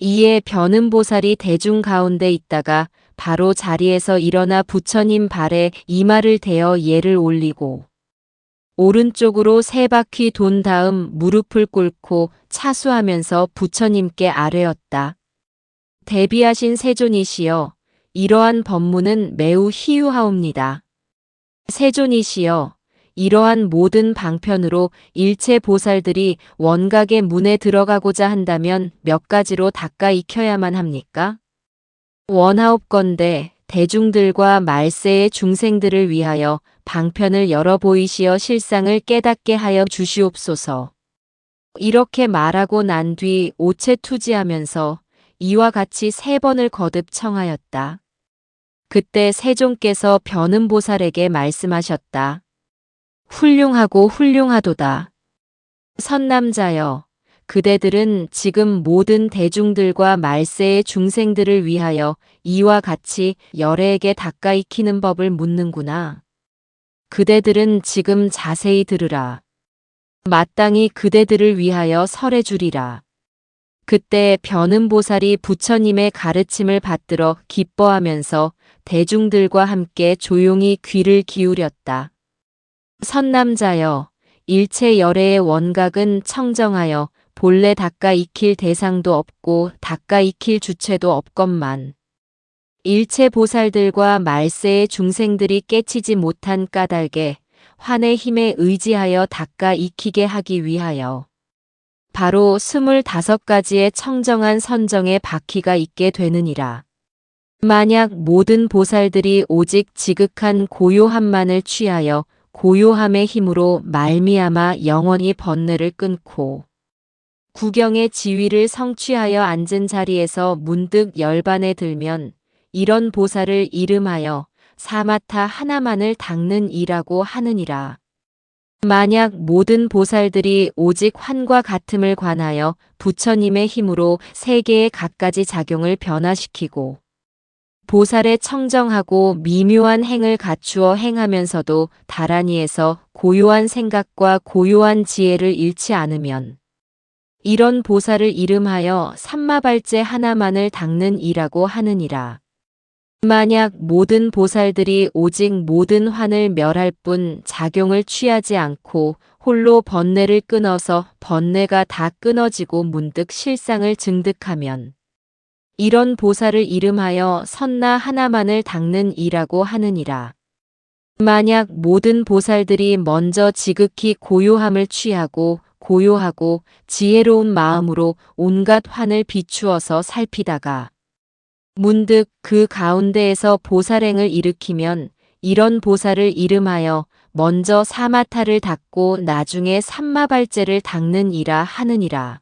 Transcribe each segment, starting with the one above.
이에 변음보살이 대중 가운데 있다가 바로 자리에서 일어나 부처님 발에 이마를 대어 예를 올리고 오른쪽으로 3바퀴 돈 다음 무릎을 꿇고 차수하면서 부처님께 아뢰었다. 대비하신 세존이시여, 이러한 법문은 매우 희유하옵니다. 세존이시여, 이러한 모든 방편으로 일체 보살들이 원각의 문에 들어가고자 한다면 몇 가지로 닦아 익혀야만 합니까? 원하옵건대 대중들과 말세의 중생들을 위하여 방편을 열어 보이시어 실상을 깨닫게 하여 주시옵소서. 이렇게 말하고 난 뒤 오체투지하면서 이와 같이 3번을 거듭 청하였다. 그때 세존께서 변음보살에게 말씀하셨다. 훌륭하고 훌륭하도다. 선남자여, 그대들은 지금 모든 대중들과 말세의 중생들을 위하여 이와 같이 열애에게 닦아 익히는 법을 묻는구나. 그대들은 지금 자세히 들으라. 마땅히 그대들을 위하여 설해 주리라. 그때 변음보살이 부처님의 가르침을 받들어 기뻐하면서 대중들과 함께 조용히 귀를 기울였다. 선남자여, 일체 열애의 원각은 청정하여 본래 닦아 익힐 대상도 없고 닦아 익힐 주체도 없건만 일체 보살들과 말세의 중생들이 깨치지 못한 까닭에 환의 힘에 의지하여 닦아 익히게 하기 위하여 바로 25가지의 청정한 선정의 바퀴가 있게 되느니라. 만약 모든 보살들이 오직 지극한 고요함만을 취하여 고요함의 힘으로 말미암아 영원히 번뇌를 끊고 구경의 지위를 성취하여 앉은 자리에서 문득 열반에 들면 이런 보살을 이름하여 사마타 하나만을 닦는 이라고 하느니라. 만약 모든 보살들이 오직 환과 같음을 관하여 부처님의 힘으로 세계의 갖가지 작용을 변화시키고 보살의 청정하고 미묘한 행을 갖추어 행하면서도 다란이에서 고요한 생각과 고요한 지혜를 잃지 않으면 이런 보살을 이름하여 삼마발제 하나만을 닦는 이라고 하느니라. 만약 모든 보살들이 오직 모든 환을 멸할 뿐 작용을 취하지 않고 홀로 번뇌를 끊어서 번뇌가 다 끊어지고 문득 실상을 증득하면 이런 보살을 이름하여 선나 하나만을 닦는 이라고 하느니라. 만약 모든 보살들이 먼저 지극히 고요함을 취하고 고요하고 지혜로운 마음으로 온갖 환을 비추어서 살피다가 문득 그 가운데에서 보살행을 일으키면 이런 보살을 이름하여 먼저 사마타를 닦고 나중에 삼마발제를 닦는 이라 하느니라.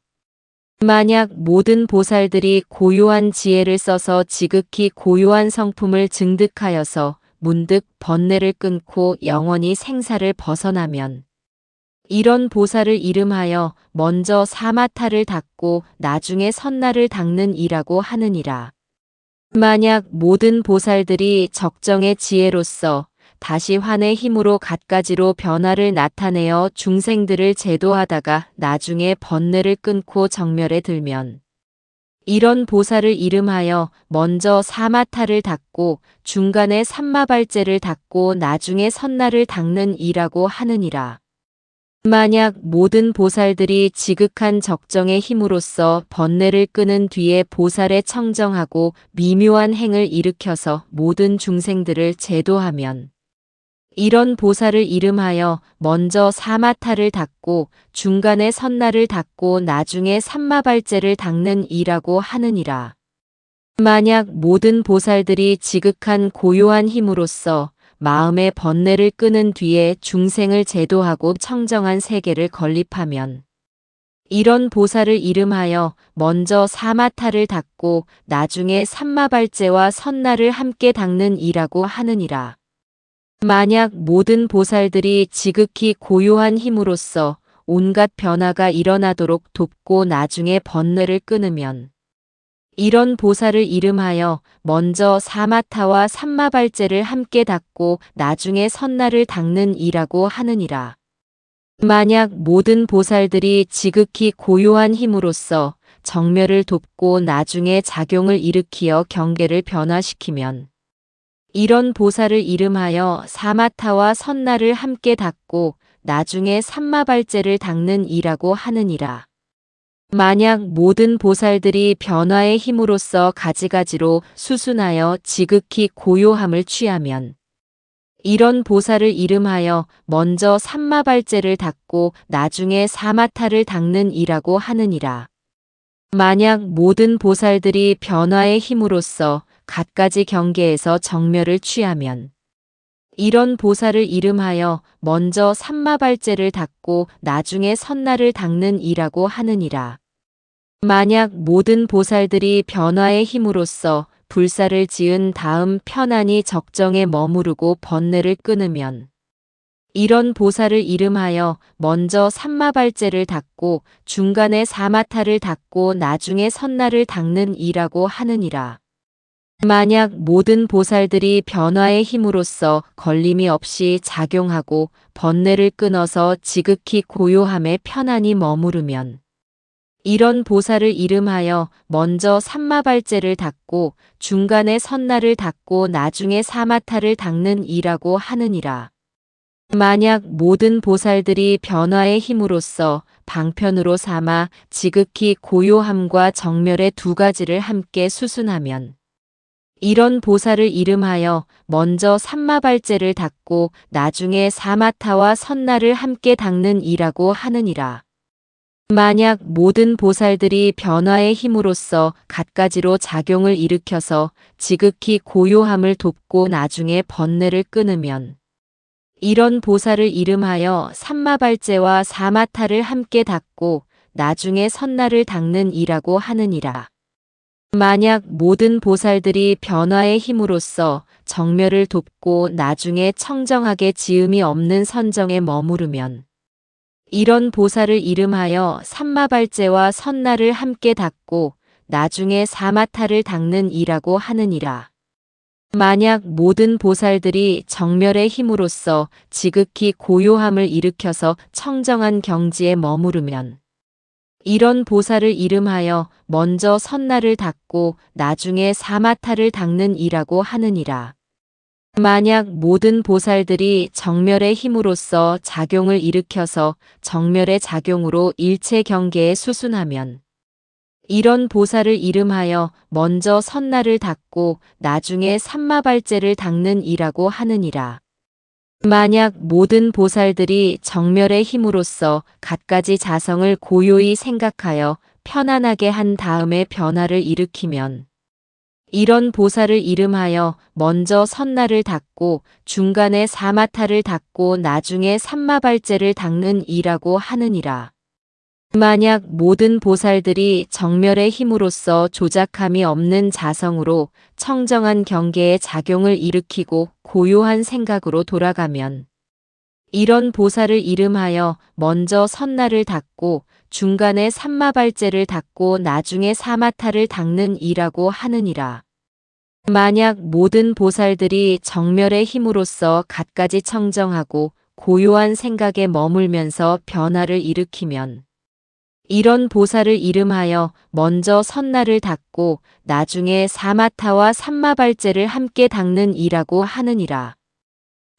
만약 모든 보살들이 고요한 지혜를 써서 지극히 고요한 성품을 증득하여서 문득 번뇌를 끊고 영원히 생사를 벗어나면 이런 보살을 이름하여 먼저 사마타를 닦고 나중에 선나를 닦는 이라고 하느니라. 만약 모든 보살들이 적정의 지혜로서 다시 환의 힘으로 갖가지로 변화를 나타내어 중생들을 제도하다가 나중에 번뇌를 끊고 정멸에 들면 이런 보살을 이름하여 먼저 사마타를 닦고 중간에 삼마발제를 닦고 나중에 선나를 닦는 이라고 하느니라. 만약 모든 보살들이 지극한 적정의 힘으로써 번뇌를 끄는 뒤에 보살의 청정하고 미묘한 행을 일으켜서 모든 중생들을 제도하면 이런 보살을 이름하여 먼저 사마타를 닦고 중간에 선나를 닦고 나중에 삼마발제를 닦는 이라고 하느니라. 만약 모든 보살들이 지극한 고요한 힘으로써 마음의 번뇌를 끄는 뒤에 중생을 제도하고 청정한 세계를 건립하면 이런 보살을 이름하여 먼저 사마타를 닦고 나중에 삼마발제와 선나를 함께 닦는 이라고 하느니라. 만약 모든 보살들이 지극히 고요한 힘으로써 온갖 변화가 일어나도록 돕고 나중에 번뇌를 끊으면 이런 보살을 이름하여 먼저 사마타와 삼마발제를 함께 닦고 나중에 선나를 닦는 이라고 하느니라. 만약 모든 보살들이 지극히 고요한 힘으로써 정멸을 돕고 나중에 작용을 일으키어 경계를 변화시키면 이런 보살을 이름하여 사마타와 선나를 함께 닦고 나중에 삼마발제를 닦는 이라고 하느니라. 만약 모든 보살들이 변화의 힘으로써 가지가지로 수순하여 지극히 고요함을 취하면 이런 보살을 이름하여 먼저 삼마발제를 닦고 나중에 사마타를 닦는 이라고 하느니라. 만약 모든 보살들이 변화의 힘으로써 갖가지 경계에서 정멸을 취하면 이런 보살을 이름하여 먼저 삼마발제를 닦고 나중에 선나를 닦는 이라고 하느니라. 만약 모든 보살들이 변화의 힘으로써 불사를 지은 다음 편안히 적정에 머무르고 번뇌를 끊으면 이런 보살을 이름하여 먼저 삼마발제를 닦고 중간에 사마타를 닦고 나중에 선나를 닦는 이라고 하느니라. 만약 모든 보살들이 변화의 힘으로써 걸림이 없이 작용하고 번뇌를 끊어서 지극히 고요함에 편안히 머무르면 이런 보살을 이름하여 먼저 삼마발제를 닦고 중간에 선나를 닦고 나중에 사마타를 닦는 이라고 하느니라. 만약 모든 보살들이 변화의 힘으로써 방편으로 삼아 지극히 고요함과 정멸의 두 가지를 함께 수순하면 이런 보살을 이름하여 먼저 삼마발제를 닦고 나중에 사마타와 선나를 함께 닦는 이라고 하느니라. 만약 모든 보살들이 변화의 힘으로써 갖가지로 작용을 일으켜서 지극히 고요함을 돕고 나중에 번뇌를 끊으면 이런 보살을 이름하여 삼마발제와 사마타를 함께 닦고 나중에 선나를 닦는 이라고 하느니라. 만약 모든 보살들이 변화의 힘으로써 정멸을 돕고 나중에 청정하게 지음이 없는 선정에 머무르면 이런 보살을 이름하여 삼마발제와 선나를 함께 닦고 나중에 사마타를 닦는 이라고 하느니라. 만약 모든 보살들이 정멸의 힘으로써 지극히 고요함을 일으켜서 청정한 경지에 머무르면 이런 보살을 이름하여 먼저 선나를 닦고 나중에 사마타를 닦는 이라고 하느니라. 만약 모든 보살들이 정멸의 힘으로써 작용을 일으켜서 정멸의 작용으로 일체 경계에 수순하면 이런 보살을 이름하여 먼저 선나를 닦고 나중에 삼마발제를 닦는 이라고 하느니라. 만약 모든 보살들이 정멸의 힘으로써 갖가지 자성을 고요히 생각하여 편안하게 한 다음에 변화를 일으키면 이런 보살을 이름하여 먼저 선나를 닦고 중간에 사마타를 닦고 나중에 삼마발제를 닦는 이라고 하느니라. 만약 모든 보살들이 정멸의 힘으로써 조작함이 없는 자성으로 청정한 경계에 작용을 일으키고 고요한 생각으로 돌아가면 이런 보살을 이름하여 먼저 선나를 닦고 중간에 삼마발제를 닦고 나중에 사마타를 닦는 이라고 하느니라. 만약 모든 보살들이 정멸의 힘으로써 갖가지 청정하고 고요한 생각에 머물면서 변화를 일으키면 이런 보살을 이름하여 먼저 선나를 닦고 나중에 사마타와 삼마발제를 함께 닦는 이라고 하느니라.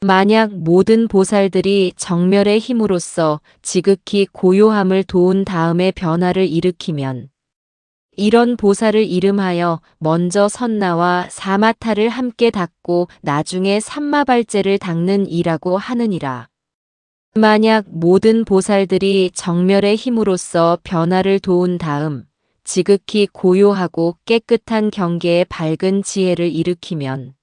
만약 모든 보살들이 정멸의 힘으로써 지극히 고요함을 도운 다음에 변화를 일으키면 이런 보살을 이름하여 먼저 선나와 사마타를 함께 닦고 나중에 삼마발제를 닦는 이라고 하느니라. 만약 모든 보살들이 정멸의 힘으로써 변화를 도운 다음 지극히 고요하고 깨끗한 경계에 밝은 지혜를 일으키면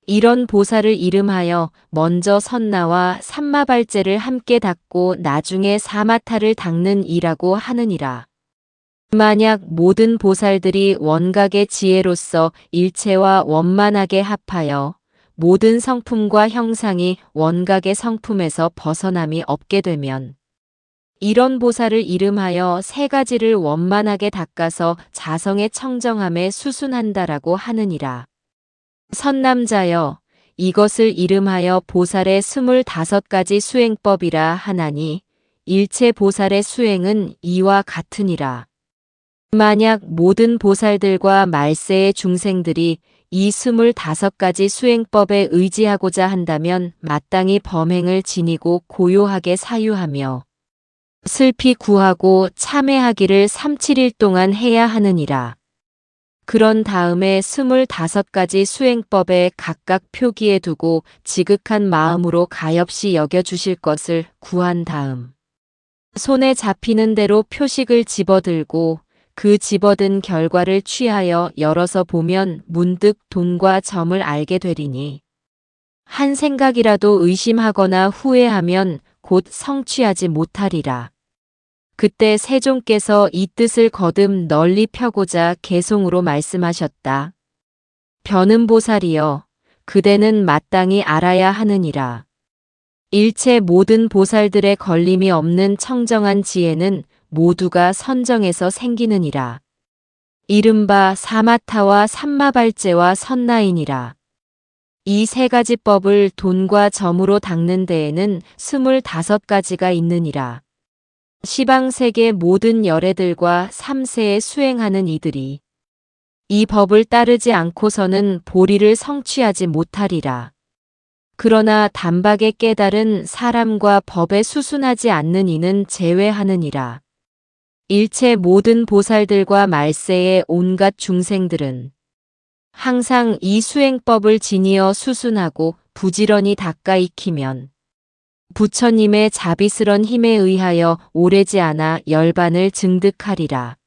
이런 보살을 이름하여 먼저 선나와 삼마발제를 함께 닦고 나중에 사마타를 닦는 이라고 하느니라. 만약 모든 보살들이 원각의 지혜로서 일체와 원만하게 합하여 모든 성품과 형상이 원각의 성품에서 벗어남이 없게 되면 이런 보살을 이름하여 세 가지를 원만하게 닦아서 자성의 청정함에 수순한다라고 하느니라. 선남자여, 이것을 이름하여 보살의 25가지 수행법이라 하나니 일체 보살의 수행은 이와 같으니라. 만약 모든 보살들과 말세의 중생들이 이 25가지 수행법에 의지하고자 한다면 마땅히 범행을 지니고 고요하게 사유하며 슬피 구하고 참회하기를 37일 동안 해야 하느니라. 그런 다음에 25가지 수행법에 각각 표기해 두고 지극한 마음으로 가엾이 여겨주실 것을 구한 다음 손에 잡히는 대로 표식을 집어들고 그 집어든 결과를 취하여 열어서 보면 문득 돈과 점을 알게 되리니 한 생각이라도 의심하거나 후회하면 곧 성취하지 못하리라. 그때 세종께서 이 뜻을 거듭 널리 펴고자 개송으로 말씀하셨다. 변음보살이여, 그대는 마땅히 알아야 하느니라. 일체 모든 보살들의 걸림이 없는 청정한 지혜는 모두가 선정에서 생기느니라. 이른바 사마타와 삼마발제와 선나이니라. 이 3가지 법을 돈과 점으로 닦는 데에는 25가지가 있느니라. 시방세계 모든 열애들과 3세에 수행하는 이들이 이 법을 따르지 않고서는 보리를 성취하지 못하리라. 그러나 단박에 깨달은 사람과 법에 수순하지 않는 이는 제외하느니라. 일체 모든 보살들과 말세의 온갖 중생들은 항상 이 수행법을 지니어 수순하고 부지런히 닦아 익히면 부처님의 자비스런 힘에 의하여 오래지 않아 열반을 증득하리라.